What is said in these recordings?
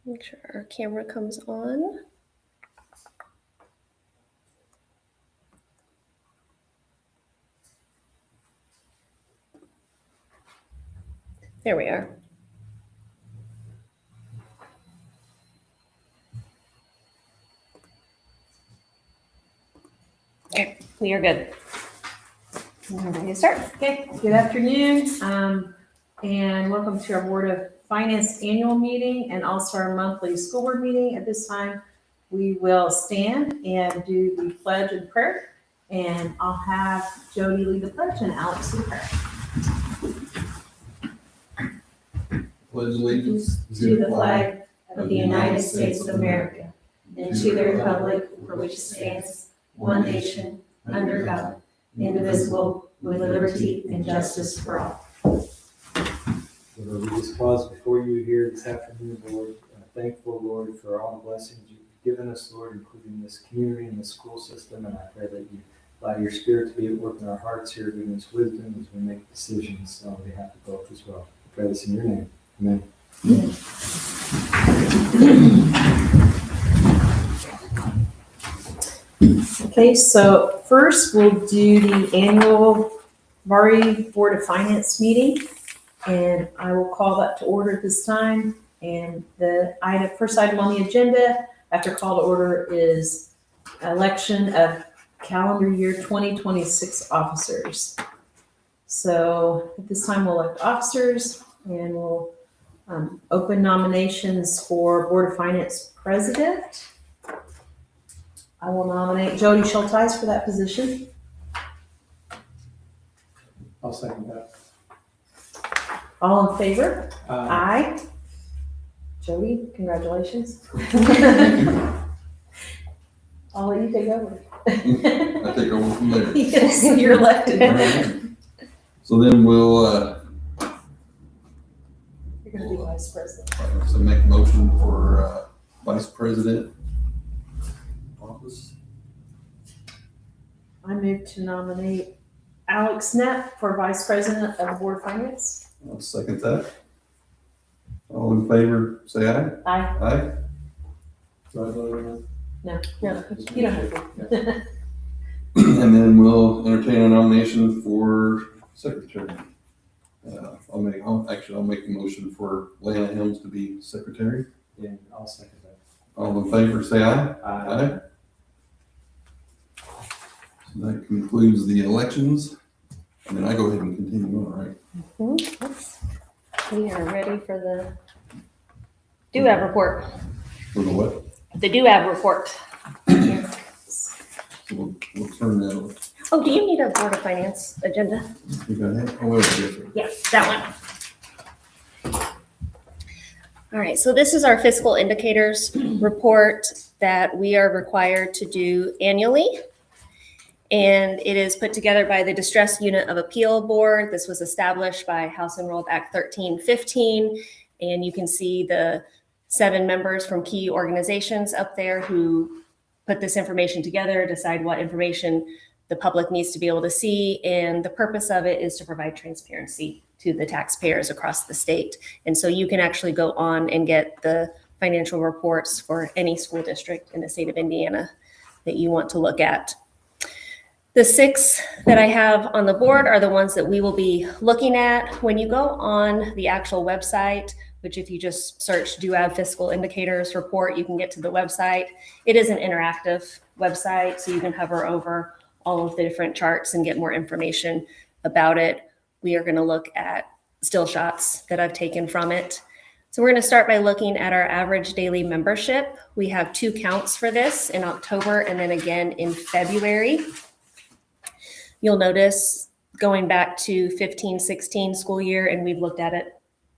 Make sure our camera comes on. There we are. Okay, we are good. We're ready to start. Okay, good afternoon, and welcome to our Board of Finance annual meeting and also our monthly school board meeting. At this time, we will stand and do the pledge and prayer, and I'll have Jody lead the pledge and Alex lead the prayer. Pledge allegiance To the flag of the United States of America and to the republic for which it stands, one nation, under God, indivisible, with liberty and justice for all. Lord, we just pause before you here this afternoon, Lord. Thankful, Lord, for all the blessings you've given us, Lord, including this community and the school system. And I pray that you allow your spirit to be at work in our hearts here, giving us wisdom as we make decisions on behalf of both as well. I pray this in your name. Amen. Okay, so first we'll do the annual Barr-Reeve Board of Finance meeting, and I will call that to order at this time. And the first item on the agenda after call to order is election of calendar year 2026 officers. So at this time we'll elect officers, and we'll open nominations for Board of Finance President. I will nominate Jody Schulteis for that position. I'll second that. All in favor? Aye. Jody, congratulations. I'll let you take over. I take over from there. Yes, you're elected. All right. So then we'll, You're gonna be vice president. so make a motion for vice president office. I move to nominate Alex Knapp for vice president of the Board of Finance. I'll second that. All in favor, say aye. Aye. Aye. Do I vote on No, you don't have to. And then we'll entertain a nomination for secretary. I'll make a motion for Lana Helms to be secretary. that? Yeah, I'll second that. All in favor, say aye. Aye. So that concludes the elections. And then I go ahead and continue on, right? Yes. We are ready for the do-ab report. For the what? The do-ab report. So we'll turn that over. Oh, do you need a Board of Finance agenda? You got it? Oh, wait, different. Yes, that one. All right, so this is our fiscal indicators report that we are required to do annually. And it is put together by the Distress Unit of Appeal Board. This was established by House Enrolled Act 1315. And you can see the 7 members from key organizations up there who put this information together, decide what information the public needs to be able to see. And the purpose of it is to provide transparency to the taxpayers across the state. And so you can actually go on and get the financial reports for any school district in the state of Indiana that you want to look at. The 6 that I have on the board are the ones that we will be looking at. When you go on the actual website, which if you just search do-ab fiscal indicators report, you can get to the website. It is an interactive website, so you can hover over all of the different charts and get more information about it. We are going to look at still shots that I've taken from it. So we're going to start by looking at our average daily membership. We have 2 counts for this in October and then again in February. You'll notice going back to 15-16 school year, and we've looked at it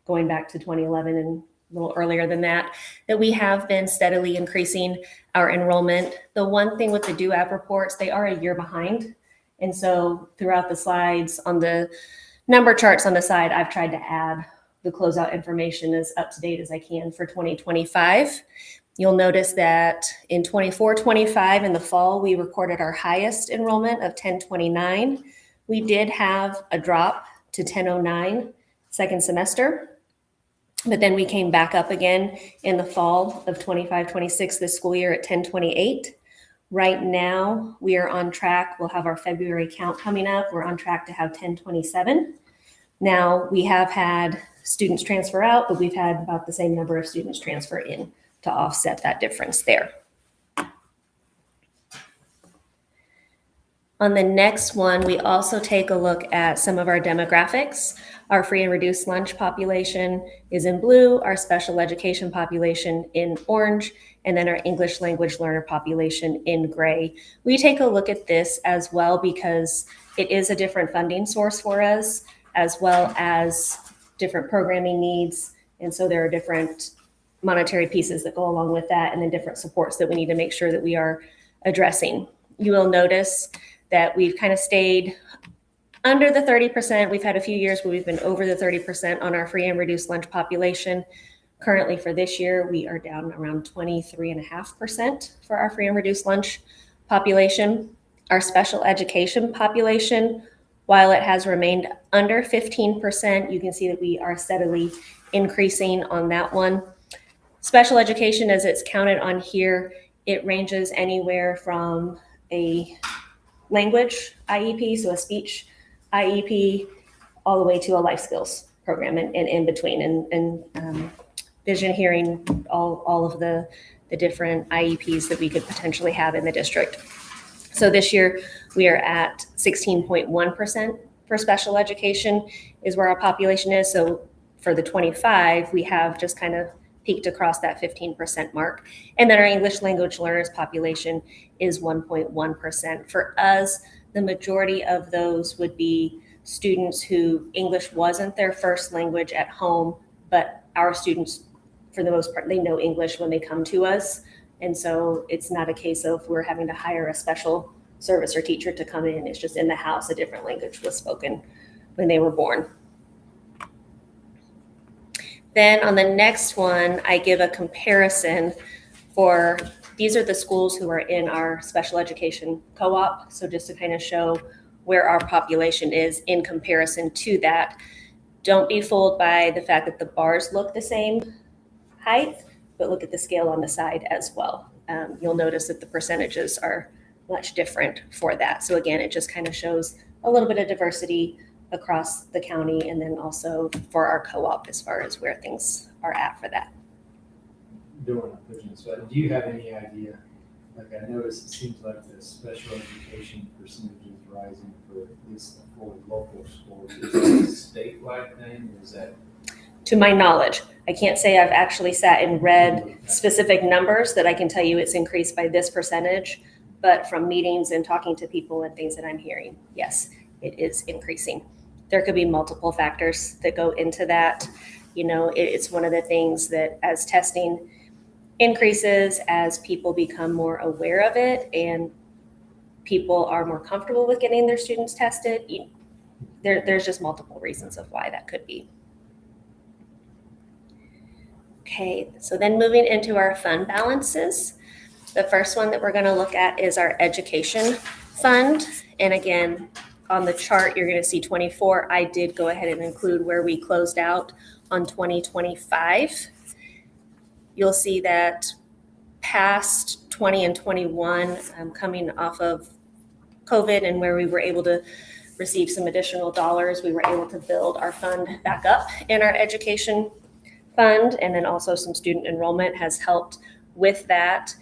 going back to 2011 and a little earlier than that we have been steadily increasing our enrollment. The one thing with the do-ab reports, they are a year behind. And so throughout the slides on the number charts on the side, I've tried to add the closeout information as up to date as I can for 2025. You'll notice that in 24-25 in the fall, we recorded our highest enrollment of 1029. We did have a drop to 1009 second semester. But then we came back up again in the fall of 25-26 this school year at 1028. Right now, we are on track. We'll have our February count coming up. We're on track to have 1027. Now, we have had students transfer out, but we've had about the same number of students transfer in to offset that difference there. On the next one, we also take a look at some of our demographics. Our free and reduced lunch population is in blue, our special education population in orange, and then our English language learner population in gray. We take a look at this as well because it is a different funding source for us, as well as different programming needs. And so there are different monetary pieces that go along with that, and then different supports that we need to make sure that we are addressing. You will notice that we've kind of stayed under the 30%. We've had a few years where we've been over the 30% on our free and reduced lunch population. Currently for this year, we are down around 23.5% for our free and reduced lunch population. Our special education population, while it has remained under 15%, you can see that we are steadily increasing on that one. Special education, as it's counted on here, it ranges anywhere from a language IEP, so a speech IEP, all the way to a life skills program and in between, and vision, hearing, all of the different IEPs that we could potentially have in the district. So this year we are at 16.1% for special education is where our population is. So for the 25, we have just kind of peaked across that 15% mark. And then our English language learners population is 1.1%. For us, the majority of those would be students who English wasn't their first language at home, but our students, for the most part, they know English when they come to us. And so it's not a case of we're having to hire a special service or teacher to come in. It's just in the house, a different language was spoken when they were born. Then on the next one, I give a comparison for, these are the schools who are in our special education co-op. So just to kind of show where our population is in comparison to that. Don't be fooled by the fact that the bars look the same height, but look at the scale on the side as well. You'll notice that the percentages are much different for that. So again, it just kind of shows a little bit of diversity across the county, and then also for our co-op as far as where things are at for that. Don't want to put you on the spot. Do you have any idea? Like I noticed, it seems like the special education percentage is rising for at least the fully local schools. Is that a statewide thing? Or is that? To my knowledge, I can't say I've actually sat and read specific numbers that I can tell you it's increased by this percentage, but from meetings and talking to people and things that I'm hearing, yes, it is increasing. There could be multiple factors that go into that. You know, it's one of the things that as testing increases, as people become more aware of it and people are more comfortable with getting their students tested, there's just multiple reasons of why that could be. Okay, so then moving into our fund balances. The first one that we're going to look at is our education fund. And again, on the chart, you're going to see 24. I did go ahead and include where we closed out on 2025. You'll see that past 20 and 21, coming off of COVID and where we were able to receive some additional dollars, we were able to build our fund back up in our education fund. And then also some student enrollment has helped with that.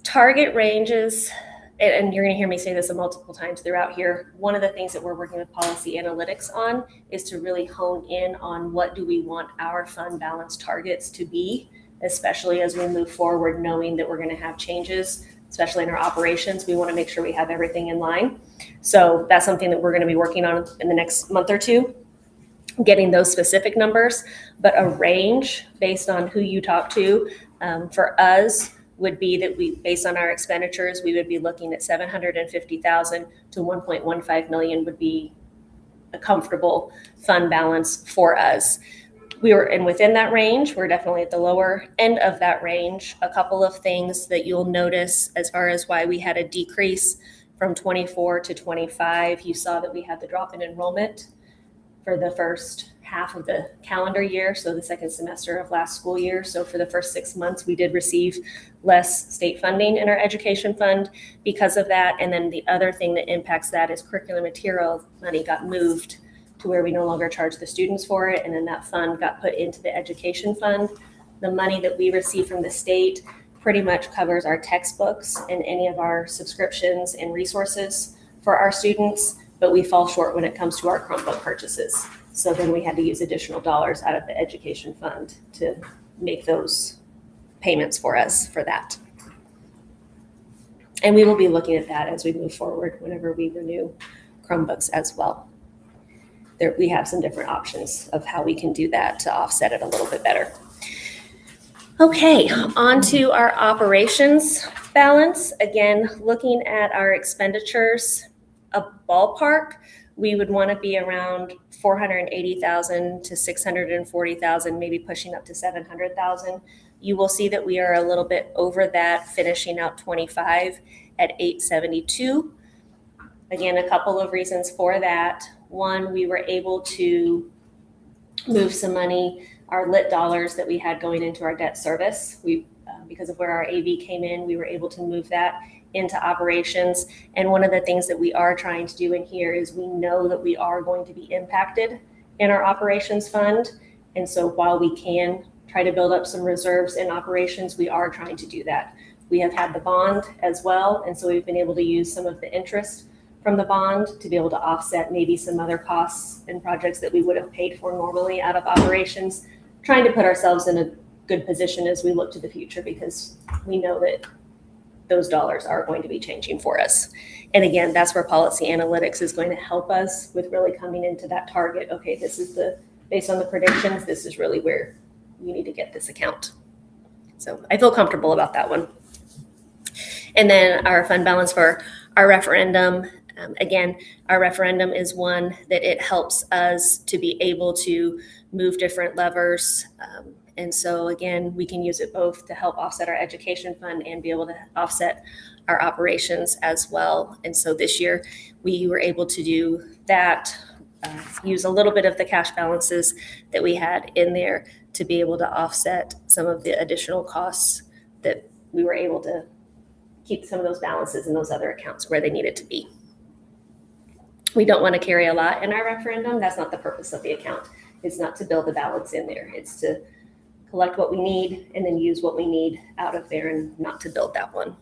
Target ranges, and you're going to hear me say this multiple times throughout here, one of the things that we're working with policy analytics on is to really hone in on what do we want our fund balance targets to be, especially as we move forward, knowing that we're going to have changes, especially in our operations. We want to make sure we have everything in line. So that's something that we're going to be working on in the next month or two, getting those specific numbers, but a range based on who you talk to. For us, would be that we, based on our expenditures, we would be looking at $750,000 to $1.15 million would be a comfortable fund balance for us. We were, and within that range, we're definitely at the lower end of that range. A couple of things that you'll notice as far as why we had a decrease from 24 to 25. You saw that we had the drop in enrollment for the first half of the calendar year, so the second semester of last school year. So for the first 6 months, we did receive less state funding in our education fund because of that. And then the other thing that impacts that is curriculum material money got moved to where we no longer charge the students for it, and then that fund got put into the education fund. The money that we receive from the state pretty much covers our textbooks and any of our subscriptions and resources for our students, but we fall short when it comes to our Chromebook purchases. So then we had to use additional dollars out of the education fund to make those payments for us for that. And we will be looking at that as we move forward whenever we renew Chromebooks as well. We have some different options of how we can do that to offset it a little bit better. Okay, on to our operations balance. Again, looking at our expenditures, a ballpark, we would want to be around 480,000 to 640,000, maybe pushing up to 700,000. You will see that we are a little bit over that, finishing out 25 at 872. Again, a couple of reasons for that. One, we were able to move some money, our lit dollars that we had going into our debt service. Because of where our AV came in, we were able to move that into operations. And one of the things that we are trying to do in here is we know that we are going to be impacted in our operations fund. And so while we can try to build up some reserves in operations, we are trying to do that. We have had the bond as well. And so we've been able to use some of the interest from the bond to be able to offset maybe some other costs and projects that we would have paid for normally out of operations, trying to put ourselves in a good position as we look to the future, because we know that those dollars are going to be changing for us. And again, that's where policy analytics is going to help us with really coming into that target. Okay, this is based on the predictions, this is really where you need to get this account. So I feel comfortable about that one. And then our fund balance for our referendum. Again, our referendum is one that it helps us to be able to move different levers. And so again, we can use it both to help offset our education fund and be able to offset our operations as well. And so this year we were able to do that, use a little bit of the cash balances that we had in there to be able to offset some of the additional costs that we were able to keep some of those balances in those other accounts where they needed to be. We don't want to carry a lot in our referendum. That's not the purpose of the account. It's not to build the balance in there. It's to collect what we need and then use what we need out of there and not to build that one.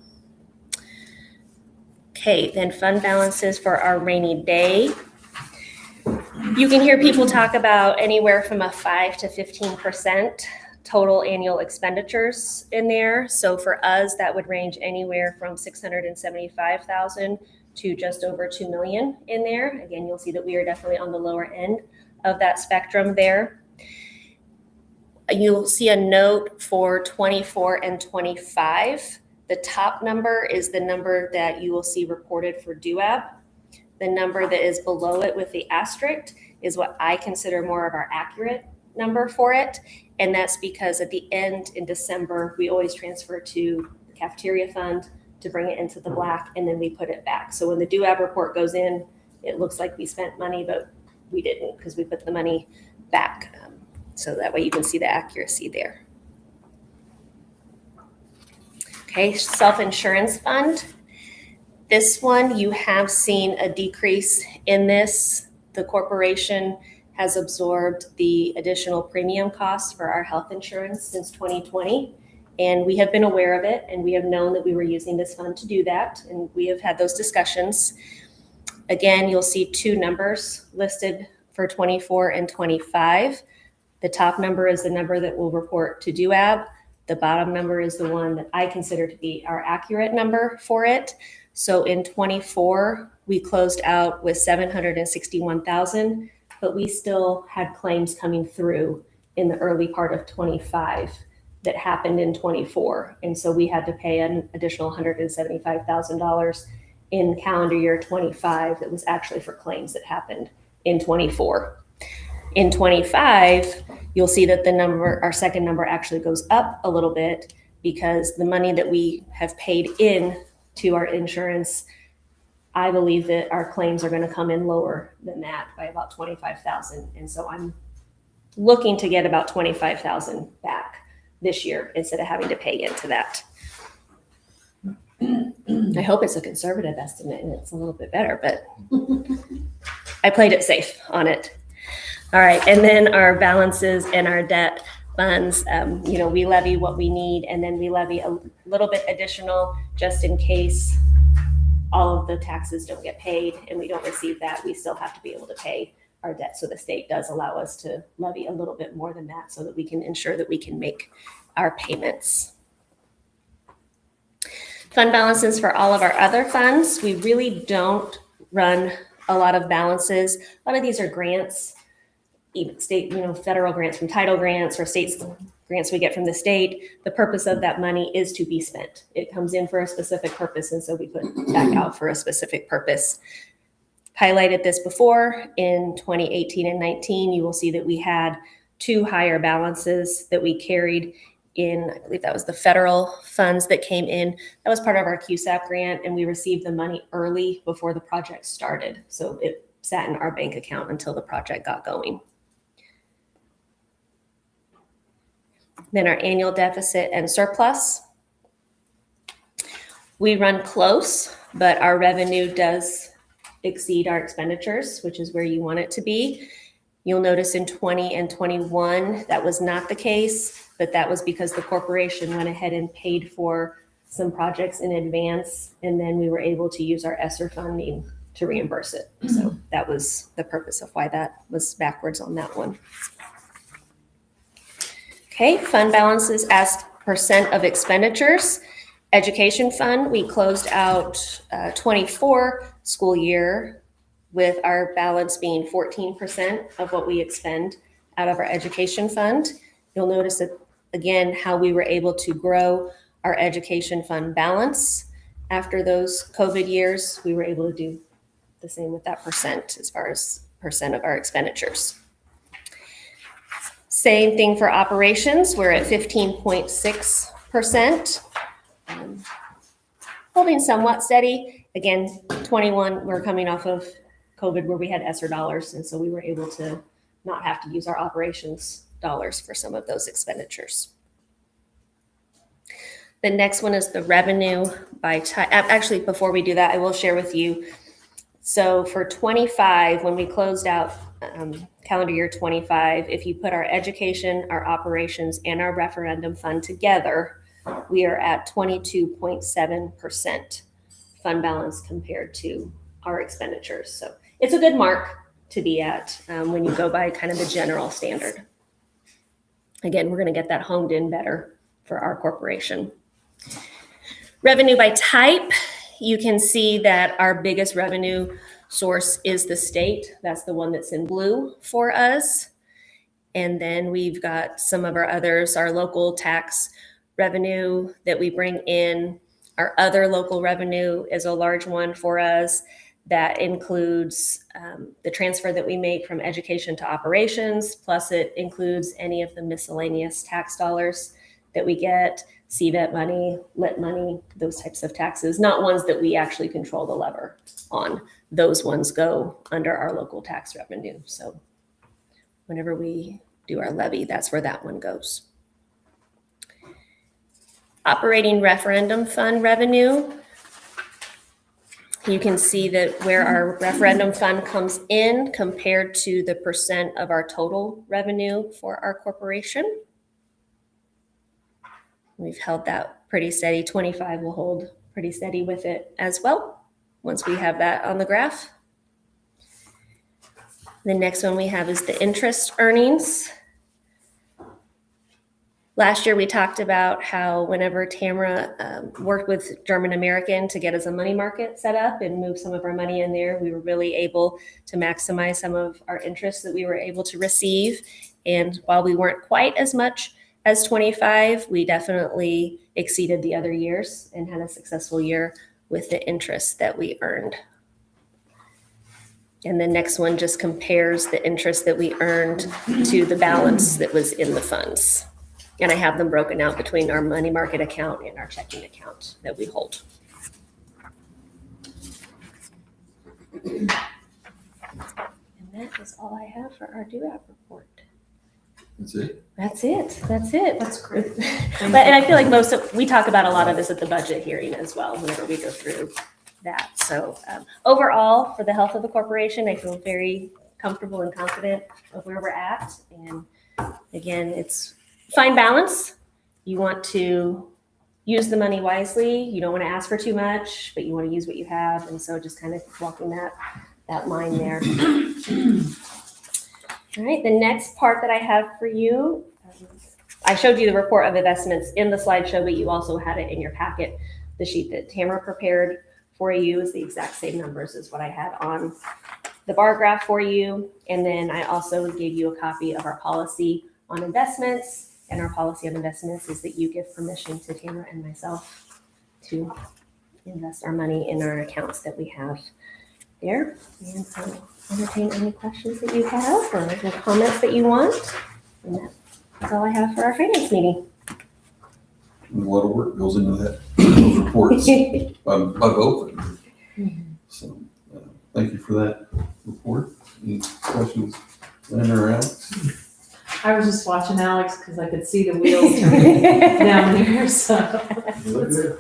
Okay, then fund balances for our rainy day. You can hear people talk about anywhere from a 5 to 15% total annual expenditures in there. So for us, that would range anywhere from 675,000 to just over 2 million in there. Again, you'll see that we are definitely on the lower end of that spectrum there. You'll see a note for 24 and 25. The top number is the number that you will see reported for DUAB. The number that is below it with the asterisk is what I consider more of our accurate number for it. And that's because at the end in December, we always transfer to the cafeteria fund to bring it into the black, and then we put it back. So when the DUAB report goes in, it looks like we spent money, but we didn't, because we put the money back. So that way you can see the accuracy there. Okay, self-insurance fund. This one, you have seen a decrease in this. The corporation has absorbed the additional premium costs for our health insurance since 2020. And we have been aware of it, and we have known that we were using this fund to do that. And we have had those discussions. Again, you'll see two numbers listed for 24 and 25. The top number is the number that will report to DUAB. The bottom number is the one that I consider to be our accurate number for it. So in 24, we closed out with 761,000, but we still had claims coming through in the early part of 25 that happened in 24. And so we had to pay an additional $175,000 in calendar year 25 that was actually for claims that happened in 24. In 25, you'll see that the number, our second number, actually goes up a little bit because the money that we have paid in to our insurance, I believe that our claims are going to come in lower than that by about 25,000. And so I'm looking to get about 25,000 back this year instead of having to pay into that. I hope it's a conservative estimate and it's a little bit better, but I played it safe on it. All right, and then our balances and our debt funds, we levy what we need, and then we levy a little bit additional just in case all of the taxes don't get paid and we don't receive that. We still have to be able to pay our debt. So the state does allow us to levy a little bit more than that so that we can ensure that we can make our payments. Fund balances for all of our other funds. We really don't run a lot of balances. A lot of these are grants, even state, federal grants from title grants or state grants we get from the state. The purpose of that money is to be spent. It comes in for a specific purpose, and so we put it back out for a specific purpose. Highlighted this before in 2018 and 19, you will see that we had 2 higher balances that we carried in, I believe that was the federal funds that came in. That was part of our QSAP grant, and we received the money early before the project started. So it sat in our bank account until the project got going. Then our annual deficit and surplus. We run close, but our revenue does exceed our expenditures, which is where you want it to be. You'll notice in 20 and 21, that was not the case, but that was because the corporation went ahead and paid for some projects in advance, and then we were able to use our ESSER funding to reimburse it. So that was the purpose of why that was backwards on that one. Okay, fund balances as percent of expenditures. Education fund, we closed out 24 school year with our balance being 14% of what we expend out of our education fund. You'll notice that, again, how we were able to grow our education fund balance. After those COVID years, we were able to do the same with that percent as far as percent of our expenditures. Same thing for operations. We're at 15.6%. Holding somewhat steady. Again, 21, we're coming off of COVID where we had ESSER dollars, and so we were able to not have to use our operations dollars for some of those expenditures. The next one is the revenue by type. Actually, before we do that, I will share with you. So for 25, when we closed out calendar year 25, if you put our education, our operations, and our referendum fund together, we are at 22.7% fund balance compared to our expenditures. So it's a good mark to be at when you go by kind of the general standard. Again, we're going to get that honed in better for our corporation. Revenue by type, you can see that our biggest revenue source is the state. That's the one that's in blue for us. And then we've got some of our others, our local tax revenue that we bring in. Our other local revenue is a large one for us. That includes the transfer that we make from education to operations, plus it includes any of the miscellaneous tax dollars that we get, CVET money, LIT money, those types of taxes, not ones that we actually control the lever on. Those ones go under our local tax revenue. So whenever we do our levy, that's where that one goes. Operating referendum fund revenue. You can see that where our referendum fund comes in compared to the percent of our total revenue for our corporation. We've held that pretty steady. 25 will hold pretty steady with it as well once we have that on the graph. The next one we have is the interest earnings. Last year, we talked about how whenever Tamara worked with German American to get us a money market set up and move some of our money in there, we were really able to maximize some of our interest that we were able to receive. And while we weren't quite as much as 25, we definitely exceeded the other years and had a successful year with the interest that we earned. And the next one just compares the interest that we earned to the balance that was in the funds. And I have them broken out between our money market account and our checking account that we hold. And that is all I have for our DUAP report. That's it. That's it. That's it. That's great. And I feel like we talk about a lot of this at the budget hearing as well, whenever we go through that. So overall, for the health of the corporation, I feel very comfortable and confident of where we're at. And again, it's fine balance. You want to use the money wisely. You don't want to ask for too much, but you want to use what you have. And so just kind of walking that line there. All right, the next part that I have for you, I showed you the report of investments in the slideshow, but you also had it in your packet. The sheet that Tamara prepared for you is the exact same numbers as what I had on the bar graph for you. And then I also gave you a copy of our policy on investments. And our policy on investments is that you give permission to Tamara and myself to invest our money in our accounts that we have there. And so entertain any questions that you have or any comments that you want. And that's all I have for our finance meeting. And a lot of work goes into that, those reports, by both of you. So, thank you for that report. Any questions, Lynn or Alex? I was just watching Alex because I could see the wheels turning down there, so. You look good.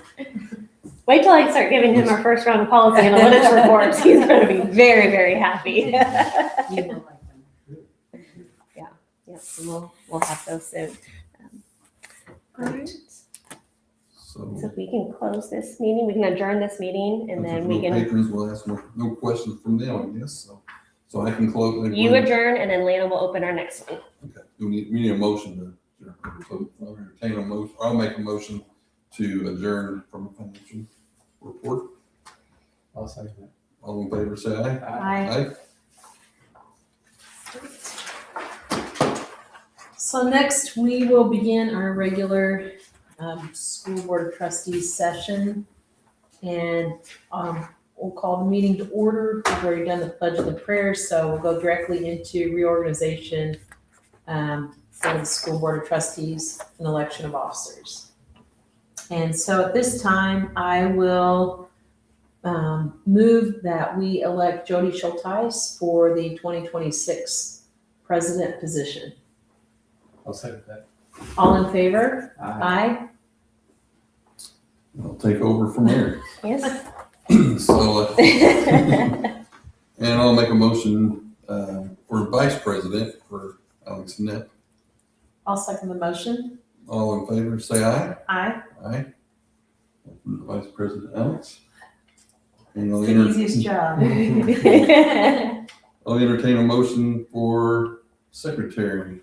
Wait till I start giving him our first round of policy analytics reports. He's going to be very, very happy. Yeah, so we'll have those soon. All right. So So, we can close this meeting. We can adjourn this meeting, and then we no can. patrons will ask no questions from them, I guess, so I can close. You adjourn, and then Lana will open our next one. Okay, we need a motion to, so I'll entertain a motion, I'll make a motion to adjourn from the financial report. I'll second that. All in favor, say aye. Aye. Aye. So next, we will begin our regular school board of trustees session. And we'll call the meeting to order. We've already done the pledge and the prayers, so we'll go directly into reorganization for the school board of trustees and election of officers. And so at this time, I will move that we elect Jody Schulteis for the 2026 president position. I'll second that. All in favor? Aye. Aye. I'll take over from there. Yes. So, and I'll make a motion for vice president for Alex Knepp. I'll second the motion. All in favor, say aye. Aye. Aye. Vice President Alex. And It's the easiest job. I'll entertain a motion for secretary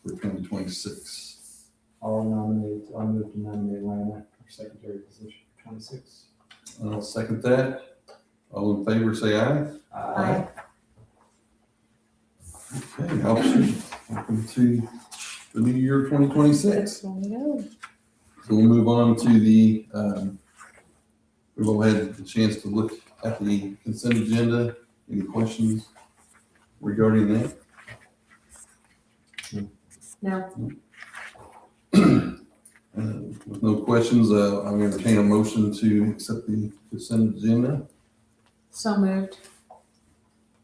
for 2026. I'll move to nominate Lana for secretary position for 26. I'll second that. All in favor, say aye. Aye. Okay, officers, welcome to the new year 2026. So we'll move on to the, we've all had a chance to look at the consent agenda. Any questions regarding that? No. With no questions, I'll entertain a motion to accept the consent agenda. So moved.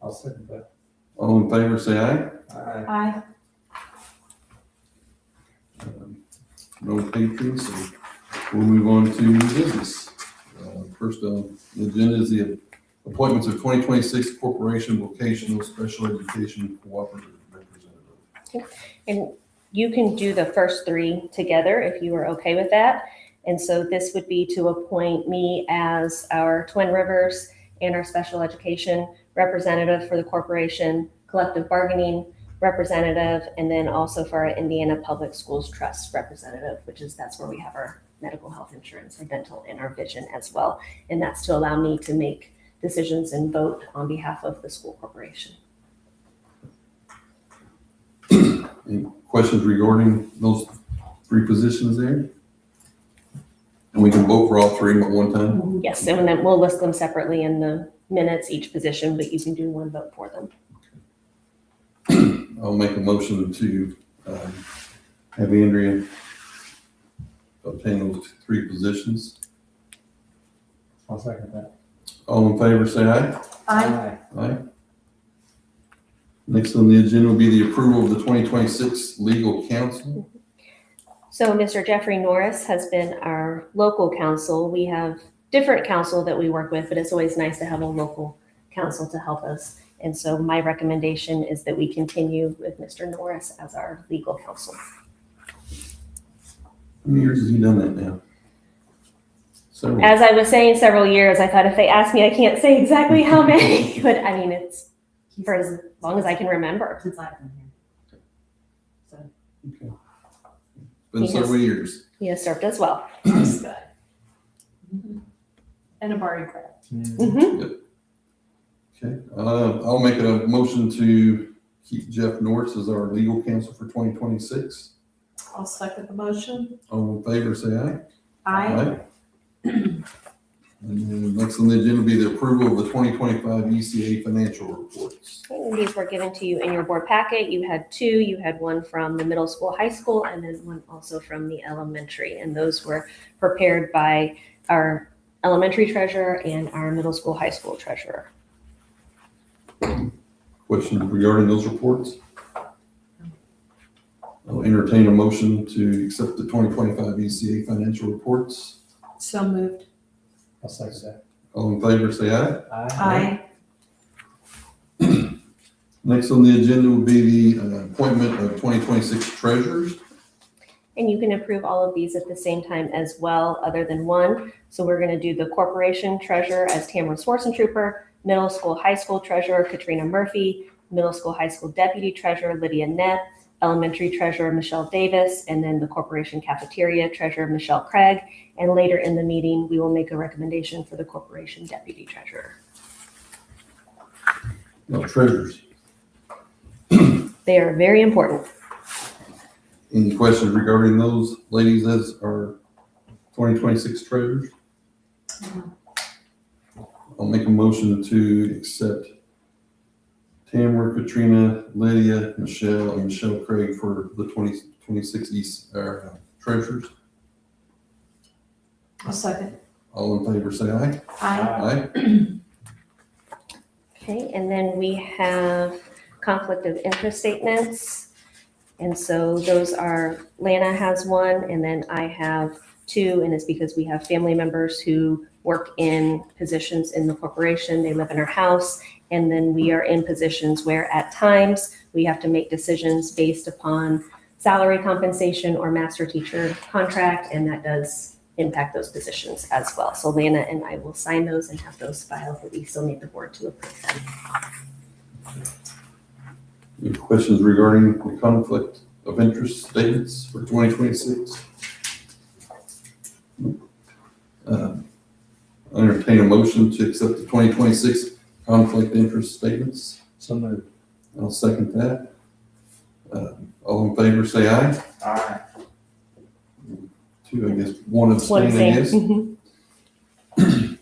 I'll second that. All in favor, say aye. Aye. Aye. No patrons, so we'll move on to business. First on the agenda is the appointments of 2026 Corporation Vocational Special Education Cooperative Representative. And you can do the first three together if you are okay with that. And so this would be to appoint me as our Twin Rivers and our special education representative for the corporation, collective bargaining representative, and then also for our Indiana Public Schools Trust representative, that's where we have our medical health insurance, our dental, and our vision as well. And that's to allow me to make decisions and vote on behalf of the school corporation. Any questions regarding those three positions there? And we can vote for all three at one time? Yes, and then we'll list them separately in the minutes, each position, but you can do one vote for them. I'll make a motion to have Andrea obtain those three positions. I'll second that. All in favor, say aye. Aye. Aye. Next on the agenda will be the approval of the 2026 legal counsel. So Mr. Jeffrey Norris has been our local counsel. We have different counsel that we work with, but it's always nice to have a local counsel to help us. And so my recommendation is that we continue with Mr. Norris as our legal counsel. How many years has he done that now? Several. As I was saying, several years. I thought if they asked me, I can't say exactly how many, but I mean, it's for as long as I can remember. Since I've been here. So, Okay. Been several years. He has served as well. nice guy. And a Barr-Reeve grad. Mhm. Okay, I'll make a motion to keep Jeff Norris as our legal counsel for 2026. I'll second the motion. All in favor, say aye. Aye. And then next on the agenda will be the approval of the 2025 ECA financial reports. And these were given to you in your board packet. You had two. You had one from the middle school, high school, and then one also from the elementary. And those were prepared by our elementary treasurer and our middle school, high school treasurer. Questions regarding those reports? I'll entertain a motion to accept the 2025 ECA financial reports. So moved. I'll second that. All in favor, say aye. Aye. Next on the agenda will be the appointment of 2026 treasurers. And you can approve all of these at the same time as well, other than one. So we're going to do the corporation treasurer as Tamara Swarzentrooper, middle school, high school treasurer Katrina Murphy, middle school, high school deputy treasurer Lydia Nepp, elementary treasurer Michelle Davis, and then the corporation cafeteria treasurer Michelle Craig. And later in the meeting, we will make a recommendation for the corporation deputy treasurer. No, treasurers. They are very important. Any questions regarding those ladies as our 2026 treasurers? I'll make a motion to accept Tamara, Katrina, Lydia, Michelle, and Michelle Craig for the 2026 treasurers. I'll second. All in favor, say aye. Aye. Aye. Okay, and then we have conflict of interest statements. And so those are, Lana has one, and then I have two, and it's because we have family members who work in positions in the corporation. They live in our house, and then we are in positions where at times we have to make decisions based upon salary compensation or master teacher contract, and that does impact those positions as well. So Lana and I will sign those and have those filed, but we still need the board to approve them. Any questions regarding the conflict of interest statements for 2026? I entertain a motion to accept the 2026 conflict interest statements. So moved. I'll second that. All in favor, say aye. Aye. Two, I guess, one abstain, I same. guess. Mhm.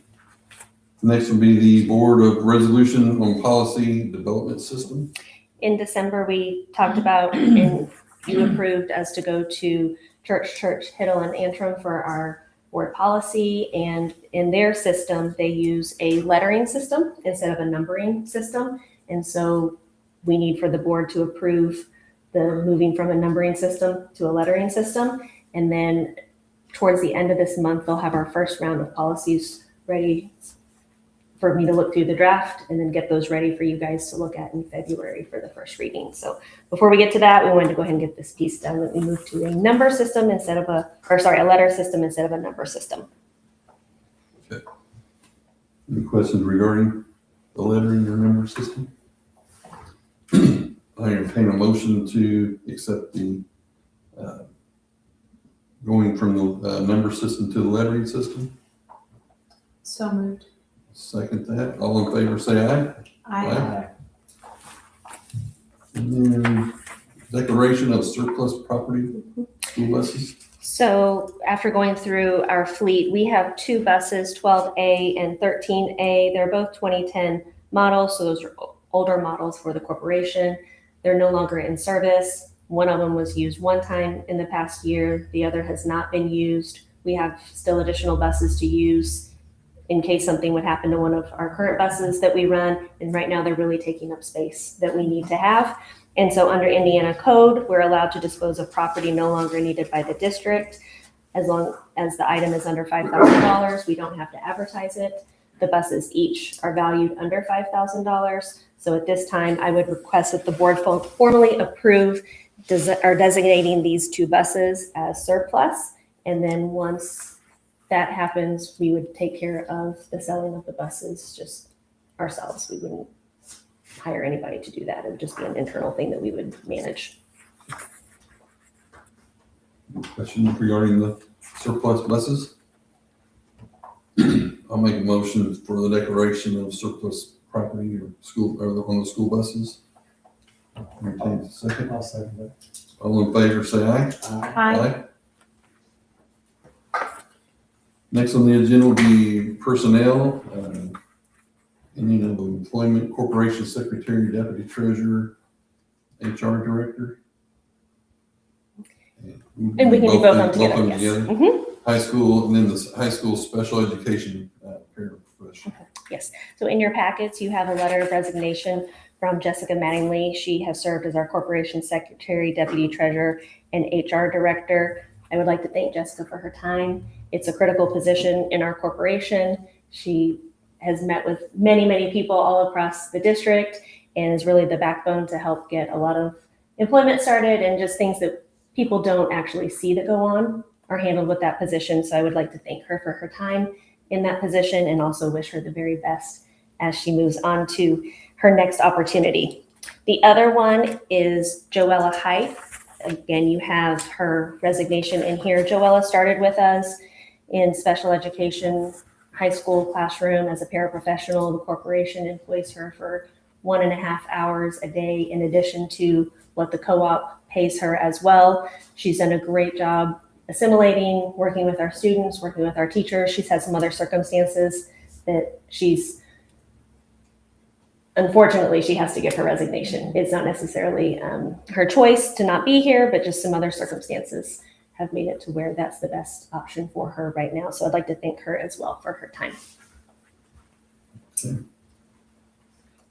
Next will be the Board of Resolution on Policy Development System. In December, we talked about and you approved us to go to Church, Hiddle, and Antrim for our board policy. And in their system, they use a lettering system instead of a numbering system. And so we need for the board to approve the moving from a numbering system to a lettering system. And then towards the end of this month, they'll have our first round of policies ready for me to look through the draft and then get those ready for you guys to look at in February for the first reading. So before we get to that, we wanted to go ahead and get this piece done, that we move to a number system instead of a letter system instead of a number system. Any questions regarding the lettering or number system? I entertain a motion to accept the going from the number system to the lettering system. So moved. Second that. All in favor, say aye. Aye. And then declaration of surplus property, school buses. So after going through our fleet, we have two buses, 12A and 13A. They're both 2010 models, so those are older models for the corporation. They're no longer in service. One of them was used one time in the past year. The other has not been used. We have still additional buses to use in case something would happen to one of our current buses that we run. And right now they're really taking up space that we need to have. And so under Indiana code, we're allowed to dispose of property no longer needed by the district. As long as the item is under $5,000, we don't have to advertise it. The buses each are valued under $5,000. So at this time, I would request that the board formally approve designating these 2 buses as surplus. And then once that happens, we would take care of the selling of the buses just ourselves. We wouldn't hire anybody to do that. It would just be an internal thing that we would manage. Questions regarding the surplus buses? I'll make a motion for the declaration of surplus property or school, or on the school buses. Entertain a second. I'll second that. All in favor, say aye. Aye. Next on the agenda will be personnel, any of employment, corporation secretary, deputy treasurer, HR director. And we can do both of them Both of together, them yes. together. High school, and then the high school special education paraprofessional. Yes. So in your packets, you have a letter of resignation from Jessica Mattingly. She has served as our corporation secretary, deputy treasurer, and HR director. I would like to thank Jessica for her time. It's a critical position in our corporation. She has met with many, many people all across the district and is really the backbone to help get a lot of employment started, and just things that people don't actually see that go on are handled with that position. So I would like to thank her for her time in that position and also wish her the very best as she moves on to her next opportunity. The other one is Joella Height. Again, you have her resignation in here. Joella started with us in special education, high school classroom as a paraprofessional. The corporation employs her for 1.5 hours a day in addition to what the co-op pays her as well. She's done a great job assimilating, working with our students, working with our teachers. She's had some other circumstances that unfortunately, she has to give her resignation. It's not necessarily her choice to not be here, but just some other circumstances have made it to where that's the best option for her right now. So I'd like to thank her as well for her time. Okay.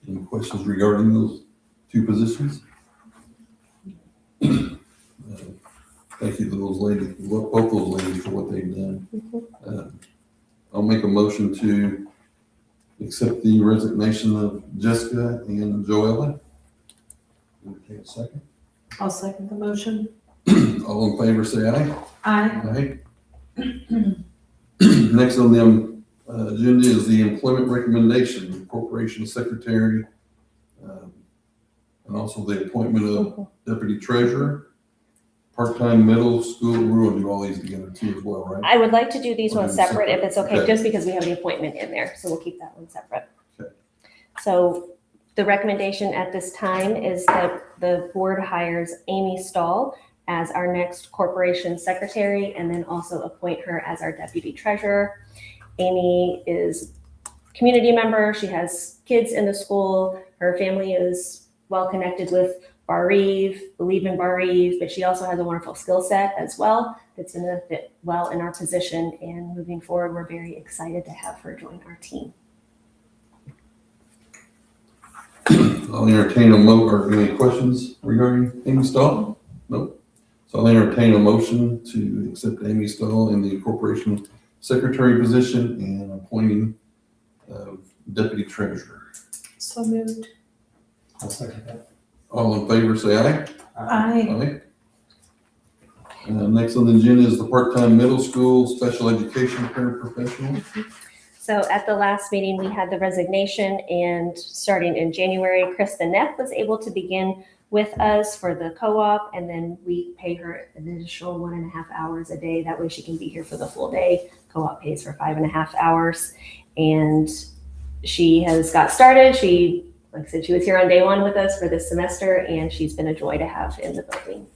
Any questions regarding those 2 positions? Thank you to those ladies, both those ladies, for what they've done. I'll make a motion to accept the resignation of Jessica and Joella. Entertain a second. I'll second the motion. All in favor, say aye. Aye. Aye. Next on the agenda is the employment recommendation, corporation secretary, and also the appointment of deputy treasurer, part-time middle school. We're gonna do all these together too as well, right? I would like to do these We'll ones do them separate if it's okay, Okay. just because we have the appointment in there. So we'll keep that one separate. Okay. So the recommendation at this time is that the board hires Amy Stahl as our next corporation secretary, and then also appoint her as our deputy treasurer. Amy is a community member. She has kids in the school. Her family is well connected with Barr-Reeve, believe in Barr-Reeve, but she also has a wonderful skill set as well that's going to fit well in our position. And moving forward, we're very excited to have her join our team. I'll entertain or any questions regarding Amy Stahl? Nope. So I'll entertain a motion to accept Amy Stahl in the corporation secretary position and appointing deputy treasurer. So moved. I'll second that. All in favor, say aye. Aye. Aye. Next on the agenda is the part-time middle school special education paraprofessional. So at the last meeting, we had the resignation, and starting in January, Krista Neff was able to begin with us for the co-op, and then we pay her an additional 1.5 hours a day. That way she can be here for the full day. Co-op pays for 5.5 hours, and she has got started. Like I said, she was here on day 1 with us for this semester, and she's been a joy to have in the building.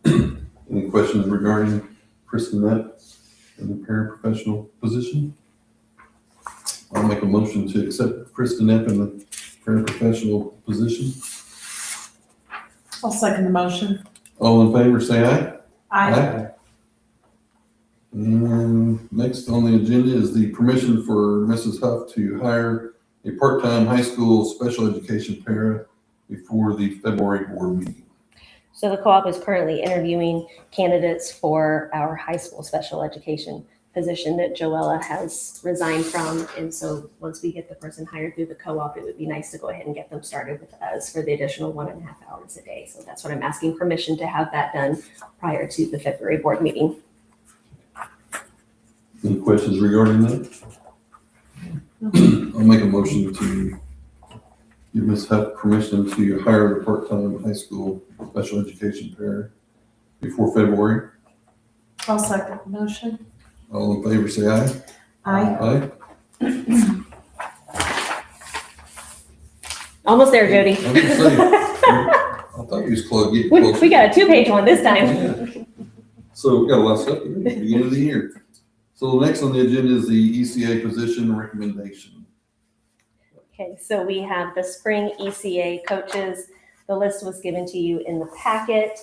Okay. Any questions regarding Kristen Neff in the paraprofessional position? I'll make a motion to accept Kristen Neff in the paraprofessional position. I'll second the motion. All in favor, say aye. Aye. And next on the agenda is the permission for Mrs. Huff to hire a part-time high school special education para before the February board meeting. So the co-op is currently interviewing candidates for our high school special education position that Joella has resigned from. And so once we get the person hired through the co-op, it would be nice to go ahead and get them started with us for the additional 1.5 hours a day. So that's what I'm asking permission to have that done prior to the February board meeting. Any questions regarding that? I'll make a motion to give Ms. Huff permission to hire a part-time high school special education para before February. I'll second the motion. All in favor, say aye. Aye. Aye. Almost there, Jody. I was gonna say, I thought you was getting close. We got a 2-page one this time. Yeah. So we got a lot of stuff here at the beginning of the year. So the next on the agenda is the ECA position recommendation. Okay, so we have the spring ECA coaches. The list was given to you in the packet.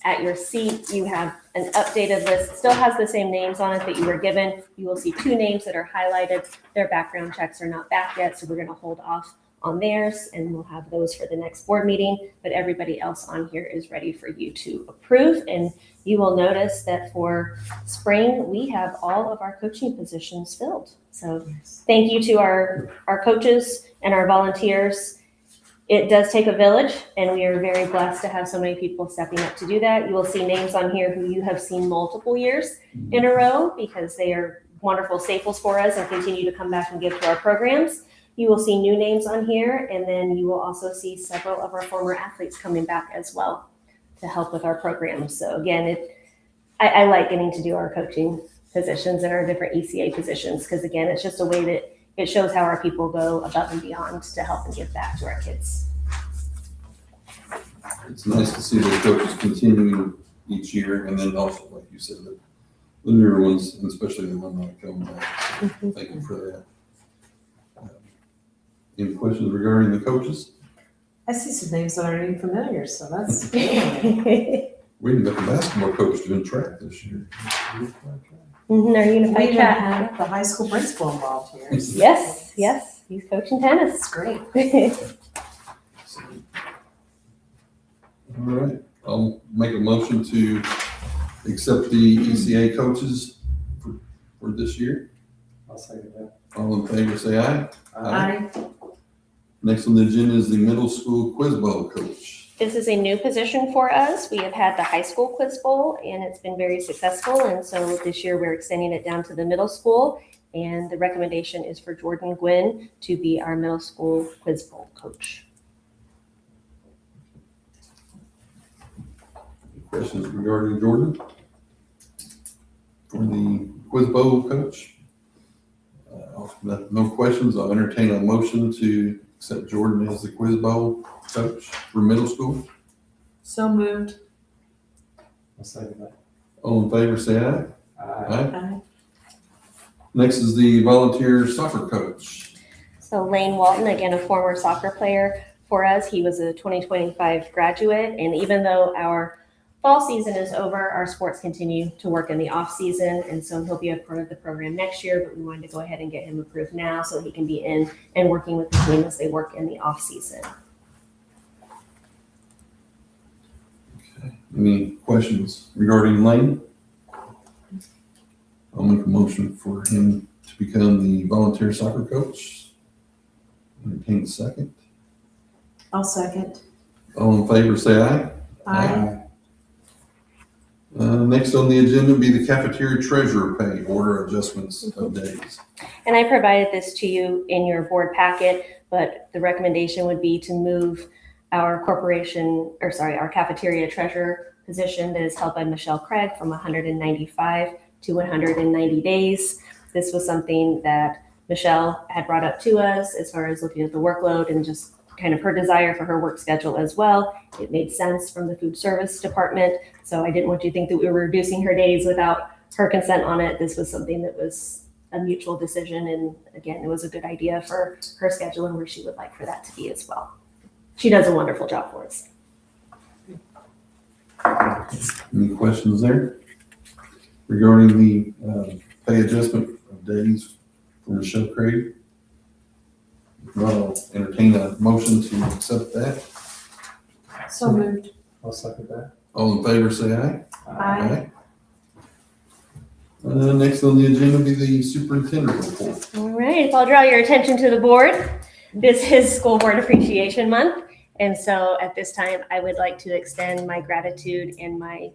At your seat, you have an updated list. It still has the same names on it that you were given. You will see 2 names that are highlighted. Their background checks are not back yet, so we're going to hold off on theirs, and we'll have those for the next board meeting. But everybody else on here is ready for you to approve. And you will notice that for spring, we have all of our coaching positions filled. So thank you to our coaches and our volunteers. It does take a village, and we are very blessed to have so many people stepping up to do that. You will see names on here who you have seen multiple years in a row because they are wonderful staples for us and continue to come back and give to our programs. You will see new names on here, and then you will also see several of our former athletes coming back as well to help with our programs. So again, I like getting to do our coaching positions and our different ECA positions because again, it's just a way that it shows how our people go above and beyond to help and give back to our kids. It's nice to see the coaches continuing each year, and then also, like you said, the newer ones, and especially the one that come back. So thank you for that. Any questions regarding the coaches? I see some names that aren't even familiar, so that's. We even got the basketball coach doing track this year. Our We unified even track. have the high school principal involved here. Yes, he's coaching tennis. It's great. All right, I'll make a motion to accept the ECA coaches for this year. I'll second that. All in favor, say aye. Aye. Next on the agenda is the middle school quiz bowl coach. This is a new position for us. We have had the high school quiz bowl and it's been very successful. And so this year we're extending it down to the middle school. And the recommendation is for Jordan Gwynn to be our middle school quiz bowl coach. Questions regarding Jordan? For the quiz bowl coach? No questions. I'll entertain a motion to accept Jordan as the quiz bowl coach for middle school. So moved. I'll second that. All in favor, say aye. Aye. Aye. Next is the volunteer soccer coach. So Lane Walton, again, a former soccer player for us. He was a 2025 graduate. And even though our fall season is over, our sports continue to work in the off season. And so he'll be a part of the program next year, but we wanted to go ahead and get him approved now so he can be in and working with the team as they work in the off season. Okay. Any questions regarding Lane? I'll make a motion for him to become the volunteer soccer coach. Entertain a second. I'll second. All in favor, say aye. Aye. Next on the agenda will be the cafeteria treasurer pay order adjustments of days. And I provided this to you in your board packet, but the recommendation would be to move our our cafeteria treasurer position that is held by Michelle Craig from 195 to 190 days. This was something that Michelle had brought up to us as far as looking at the workload and just kind of her desire for her work schedule as well. It made sense from the food service department. So I didn't want you to think that we were reducing her days without her consent on it. This was something that was a mutual decision. And again, it was a good idea for her schedule and where she would like for that to be as well. She does a wonderful job for us. Any questions there? regarding the pay adjustment of days for Michelle Craig. If not, I'll entertain a motion to accept that. So moved. I'll second that. All in favor, say aye. Aye. Next on the agenda will be the superintendent report. All right, if I'll draw your attention to the board, this is School Board Appreciation Month. And so at this time, I would like to extend my gratitude and my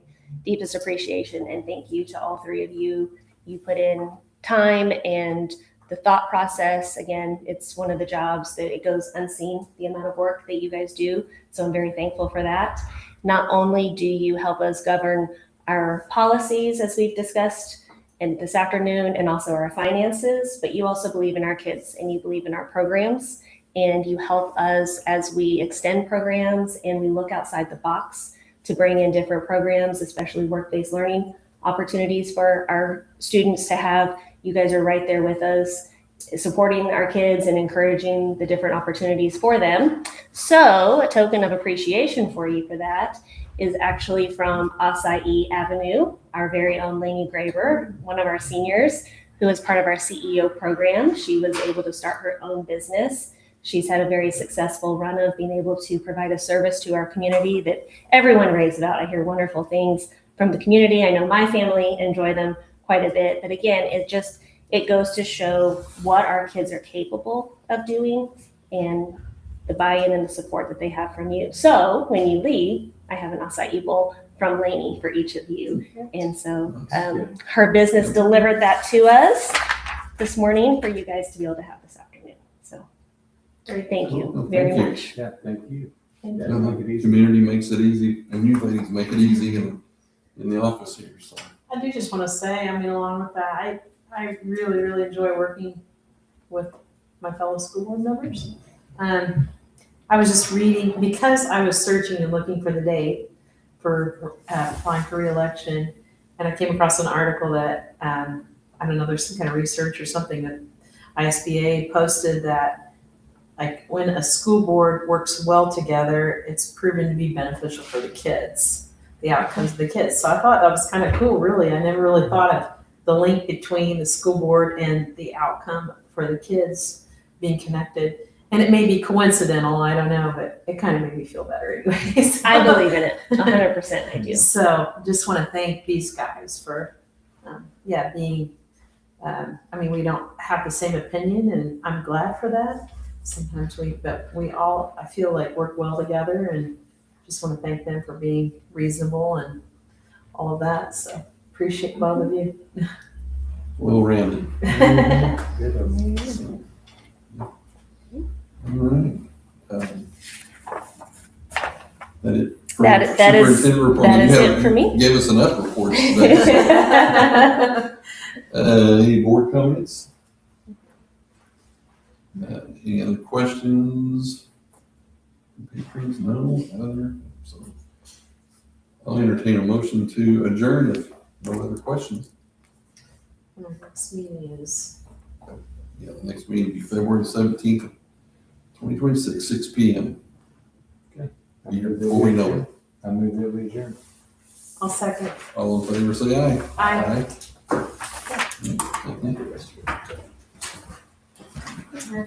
deepest appreciation and thank you to all three of you. You put in time and the thought process. Again, it's one of the jobs that it goes unseen, the amount of work that you guys do. So I'm very thankful for that. Not only do you help us govern our policies, as we've discussed and this afternoon, and also our finances, but you also believe in our kids and you believe in our programs, and you help us as we extend programs and we look outside the box to bring in different programs, especially work-based learning opportunities for our students to have. You guys are right there with us, supporting our kids and encouraging the different opportunities for them. So a token of appreciation for you for that is actually from Acai Avenue, our very own Lainey Graber, one of our seniors who is part of our CEO program. She was able to start her own business. She's had a very successful run of being able to provide a service to our community that everyone raves about. I hear wonderful things from the community. I know my family enjoy them quite a bit. But again, it goes to show what our kids are capable of doing and the buy-in and the support that they have from you. So when you leave, I have an acai bowl from Lainey for each of you. And so her business delivered that to us this morning for you guys to be able to have this afternoon. So thank you Well, very thank you. much. Yeah, thank you. Thank Yeah, you. make it The easy. community makes it easy, and you ladies make it easy in the office here, so. I do just want to say, I mean, along with that, I really, really enjoy working with my fellow school board members. I was just reading, because I was searching and looking for the date for applying for reelection, and I came across an article that, I don't know, there's some kind of research or something that ISBA posted that, like, when a school board works well together, it's proven to be beneficial for the kids, the outcomes of the kids. So I thought that was kind of cool, really. I never really thought of the link between the school board and the outcome for the kids being connected. And it may be coincidental, I don't know, but it kind of made me feel better anyways. I believe in it, 100% I do. So just want to thank these guys for, being, I mean, we don't have the same opinion, and I'm glad for that. Sometimes but we all, I feel like, work well together, and just want to thank them for being reasonable and all of that. So appreciate both of you. Well rounded. Good. All right. That it? for That is- superintendent report? that is You it for me. Gave us enough reports today. Any board comments? Any other questions? Patrons? No, other, so. I'll entertain a motion to adjourn if no other questions. Our next meeting is, Yeah, the next meeting will be February 17th, 2026, 6 p.m. Here before we know it. I move that we adjourn. I'll second. All in favor, say aye. Aye. Thank you.